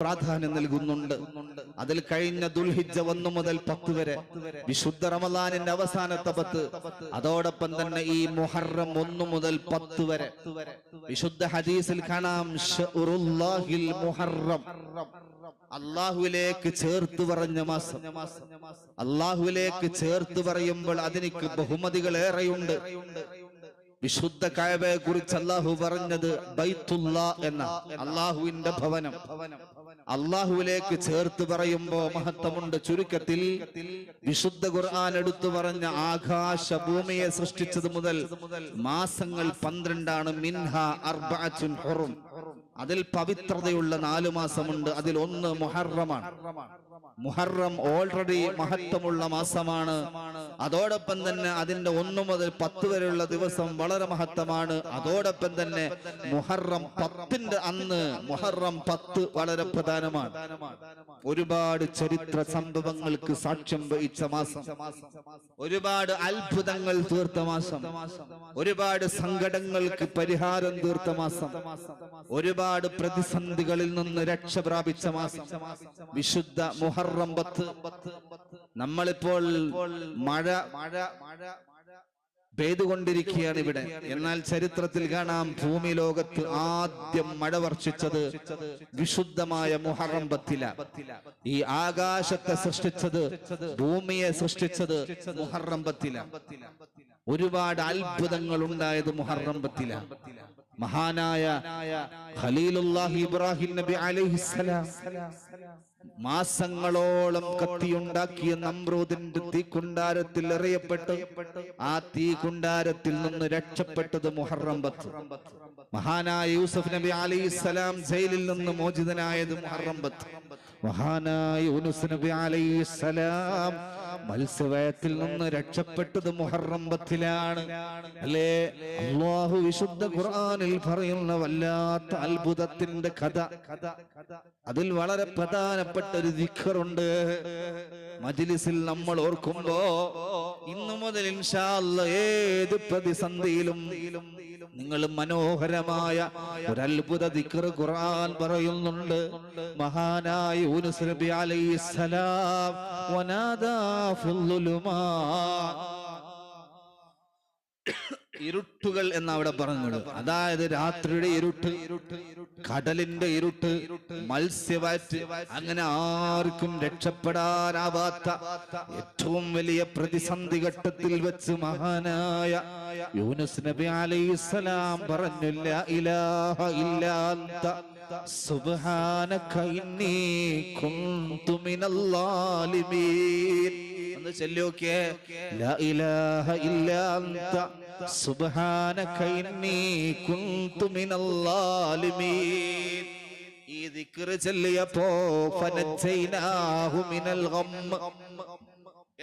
പ്രാധാന്യം നൽകുന്നുണ്ട്. അതിൽ കഴിഞ്ഞ ദുൽഹിജ്ജ 1 മുതൽ 10 വരെ വിശുദ്ധ റമളാനിന്റെ അവസാനത്തെ 10, അതോടൊപ്പം തന്നെ ഈ മുഹറം 1 മുതൽ 10 വരെ വിശുദ്ധ ഹദീസിൽ കാണാം ശഅറുല്ലാഹിൽ മുഹറം, അല്ലാഹുവിലേക്ക് ചേർത്ത് പറഞ്ഞ മാസം. അല്ലാഹുവിലേക്ക് ചേർത്ത് പറയുമ്പോൾ അതിനിക്ക് ബഹുമതികൾ ഏറെയുണ്ട്. വിശുദ്ധ കഅബയെ കുറിച്ച് അല്ലാഹു പറഞ്ഞത് ബൈത്തുല്ലാ എന്ന അല്ലാഹുവിന്റെ ഭവനം. അല്ലാഹുവിലേക്ക് ചേർത്ത് പറയുമ്പോ മഹത്വമുണ്ട്. ചുരുക്കത്തിൽ വിശുദ്ധ ഖുർആൻ എടുത്തു പറഞ്ഞ ആകാശ ഭൂമിയെ സൃഷ്ടിച്ചത് മുതൽ മാസങ്ങൾ 12 മിൻഹ അർബഅത്തുൻ ഹുറും. അതിൽ പവിത്രതയുള്ള 4 മാസമുണ്ട്. അതിൽ ഒന്ന് മുഹറമാണ്. മുഹറം ഓൾറെഡി മഹത്വമുള്ള മാസമാണ്. അതോടൊപ്പം തന്നെ അതിന്റെ 1 മുതൽ 10 വരെയുള്ള ദിവസം വളരെ മഹത്വമാണ്. അതോടൊപ്പം തന്നെ മുഹറം 10ന്റെ അന്ന് മുഹറം 10 വളരെ പ്രധാനമാണ്. ഒരുപാട് ചരിത്ര സംഭവങ്ങൾക്ക് സാക്ഷ്യം വഹിച്ച മാസം, ഒരുപാട് അത്ഭുതങ്ങൾ തീർത്ത മാസം, ഒരുപാട് സങ്കടങ്ങൾക്ക് പരിഹാരം തീർത്ത മാസം, ഒരുപാട് പ്രതിസന്ധികളിൽ നിന്ന് രക്ഷ പ്രാപിച്ച മാസം വിശുദ്ധ മുഹറം 10. നമ്മളിപ്പോൾ മഴ പെയ്തുകൊണ്ടിരിക്കുകയാണ് ഇവിടെ. എന്നാൽ ചരിത്രത്തിൽ കാണാം ഭൂമി ലോകത്ത് ആദ്യം മഴ വർഷിച്ചത് വിശുദ്ധമായ മുഹറം 10. ഈ ആകാശത്തെ സൃഷ്ടിച്ചത്, ഭൂമിയെ സൃഷ്ടിച്ചത് മുഹറം 10. ഒരുപാട് അത്ഭുതങ്ങൾ ഉണ്ടായത് മുഹറം 10. മഹാനായ ഖലീലുല്ലാഹി ഇബ്രാഹിം നബി അലൈഹിസ്സലാം മാസങ്ങളോളം കത്തിയുണ്ടാക്കിയ നമ്രൂദിന്റെ തീക്കുണ്ടാരത്തിൽ എറിയപ്പെട്ട് ആ തീക്കുണ്ടാരത്തിൽ നിന്ന് രക്ഷപ്പെട്ടത് മുഹറം 10. മഹാനായ യൂസുഫ് നബി അലൈഹിസ്സലാം ജയിലിൽ നിന്ന് മോചിതനായത് മുഹറം 10. മഹാനായ യൂനുസ് നബി അലൈഹിസ്സലാം മത്സ്യവയത്തിൽ നിന്ന് രക്ഷപ്പെട്ടത് മുഹറം 10ലാണ്. അല്ലേ? അല്ലാഹു വിശുദ്ധ ഖുർആനിൽ പറയുന്ന വല്ലാത്ത അത്ഭുതത്തിന്റെ കഥ. അതിൽ വളരെ പ്രധാനപ്പെട്ട ഒരു ദിക്റുണ്ട്. മജ്ലിസിൽ നമ്മൾ ഓർക്കുമ്പോ ഇന്നു മുതൽ ഇൻഷാ അല്ലാഹ് ഏത് പ്രതിസന്ധിയിലും നിങ്ങൾ മനോഹരമായ ഒരു അത്ഭുത ദിക്റ് ഖുർആൻ പറയുന്നുണ്ട്. മഹാനായ യൂനുസ് നബി അലൈഹിസ്സലാം വനാദാ ഫിൽ ളുലുമാത്, ഇരുട്ടുകൾ എന്ന് അവിടെ പറഞ്ഞത്. അതായത് രാത്രിയുടെ ഇരുട്ട്, കടലിന്റെ ഇരുട്ട്, മത്സ്യവയറ്റ്, അങ്ങനെ ആർക്കും രക്ഷപ്പെടാനാവാത്ത ഏറ്റവും വലിയ പ്രതിസന്ധി ഘട്ടത്തിൽ വെച്ച് മഹാനായ യൂനുസ് നബി അലൈഹിസ്സലാം പറഞ്ഞു ലാ ഇലാഹ ഇല്ലാ അൻത സുബ്ഹാനക ഇന്നി കുന്തു മിനൽ ളാലിമീൻ. ഒന്ന് ചൊല്ലിയോക്കേ, ലാ ഇലാഹ ഇല്ലാ അൻത സുബ്ഹാനക ഇന്നി കുന്തു മിനൽ ളാലിമീൻ. ഈ ദിക്ർ ചൊല്ലിയപ്പോ ഫനജൈനാഹു മിനൽ ഗം,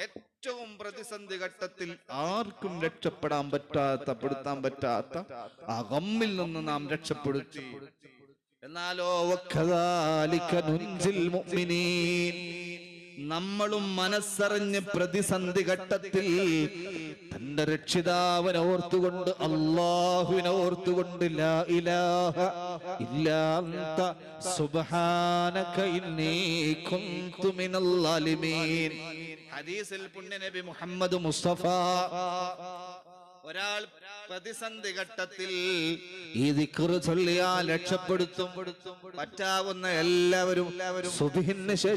ഏറ്റവും പ്രതിസന്ധി ഘട്ടത്തിൽ ആർക്കും രക്ഷപ്പെടാൻ പറ്റാത്ത, പെടുത്താൻ പറ്റാത്ത ആ ഗമ്മിൽ നിന്ന് നാം രക്ഷപ്പെടുത്തി. എന്നാലോ വകദാലിക നുൻജിൽ മുഅ്മിനീൻ, നമ്മളും മനസ്സറിഞ്ഞ് പ്രതിസന്ധി ഘട്ടത്തിൽ തന്റെ രക്ഷിതാവിനെ ഓർത്തുകൊണ്ട്, അല്ലാഹുവിനെ ഓർത്തുകൊണ്ട് ലാ ഇലാഹ ഇല്ലാ അൻത സുബ്ഹാനക ഇന്നി കുന്തു മിനൽ ളാലിമീൻ. ഹദീസിൽ പുണ്യ നബി മുഹമ്മദ് മുസ്തഫ ഒരാൾ പ്രതിസന്ധി ഘട്ടത്തിൽ ഈ ദിക്ർ ചൊല്ലിയാൽ രക്ഷപ്പെടുത്തും. പറ്റാവുന്ന എല്ലാവരും സുബ്ഹിന് ശേഷം